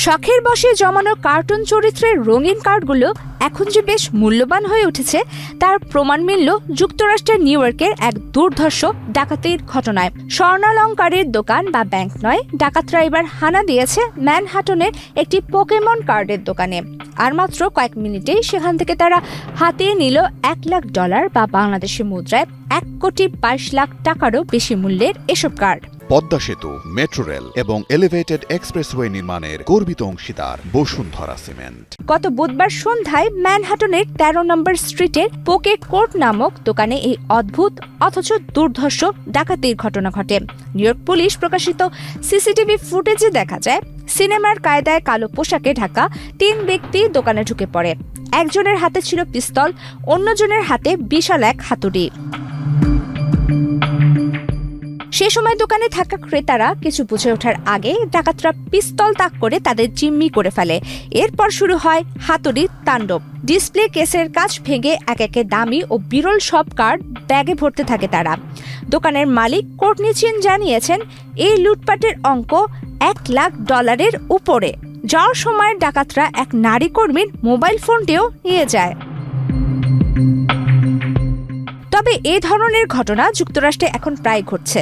শখের বশে জমানো কার্টুন চরিত্রের রঙিন কার্ডগুলো এখন যে বেশ মূল্যবান হয়ে উঠেছে তার প্রমাণ মিলল যুক্তরাষ্ট্রের নিউ ইয়র্কের এক দুর্ধর্ষ ডাকাতির ঘটনায়। স্বর্ণালংকারের দোকান বা ব্যাংক নয়, ডাকাতরা এবার হানা দিয়েছে ম্যানহাটনের একটি পোকেমন কার্ডের দোকানে। আর মাত্র কয়েক মিনিটেই সেখান থেকে তারা হাতিয়ে নিল $1 লাখ বা বাংলাদেশি মুদ্রায় 1,22 লাখ টাকারও বেশি মূল্যের এসব কার্ড। পদ্মা সেতু, মেট্রো রেল এবং এলিভেটেড এক্সপ্রেসওয়ে নির্মাণের গর্বিত অংশীদার বসুন্ধরা সিমেন্ট। গত বুধবার সন্ধ্যায় ম্যানহাটনের 13 নম্বর স্ট্রিটের পোকে কোর্ট নামক দোকানে এই অদ্ভুত অথচ দুর্ধর্ষ ডাকাতির ঘটনা ঘটে। নিউ ইয়র্ক পুলিশ প্রকাশিত সিসিটিভি ফুটেজে দেখা যায় সিনেমার কায়দায় কালো পোশাকে ঢাকা 3 ব্যক্তি দোকানে ঢুকে পড়ে। একজনের হাতে ছিল পিস্তল, অন্যজনের হাতে বিশাল এক হাতুড়ি। সে সময় দোকানে থাকা ক্রেতারা কিছু বুঝে ওঠার আগে ডাকাতরা পিস্তল তাক করে তাদের জিম্মি করে ফেলে। এরপর শুরু হয় হাতুড়ির তাণ্ডব। ডিসপ্লে কেসের কাচ ভেঙে এক একে দামি ও বিরল সব কার্ড ব্যাগে ভরতে থাকে তারা। দোকানের মালিক কোর্টনি চিন জানিয়েছেন এই লুটপাটের অঙ্ক $1 লাখ উপরে। যাওয়ার সময় ডাকাতরা এক নারী কর্মীর মোবাইল ফোনটিও নিয়ে যায়। তবে এই ধরনের ঘটনা যুক্তরাষ্ট্রে এখন প্রায় ঘটছে।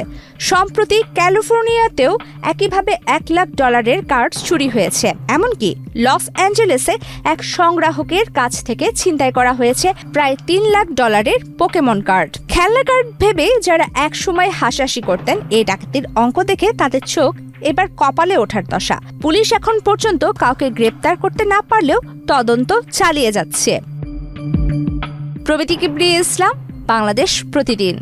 সম্প্রতি ক্যালিফোর্নিয়াতেও একইভাবে $1 লাখ কার্ড চুরি হয়েছে। এমনকি লস অ্যাঞ্জেলেসে এক সংগ্রাহকের কাছ থেকে ছিনতাই করা হয়েছে প্রায় $3 লাখ পোকেমন কার্ড। খেলনা কার্ড ভেবে যারা একসময় হাসাহাসি করতেন, এই ডাকাতির অঙ্ক দেখে তাদের চোখ এবার কপালে ওঠার দশা। পুলিশ এখন পর্যন্ত কাউকে গ্রেপ্তার করতে না পারলেও তদন্ত চালিয়ে যাচ্ছে। প্রবীতি কিবরিয়া ইসলাম, বাংলাদেশ প্রতিদিন।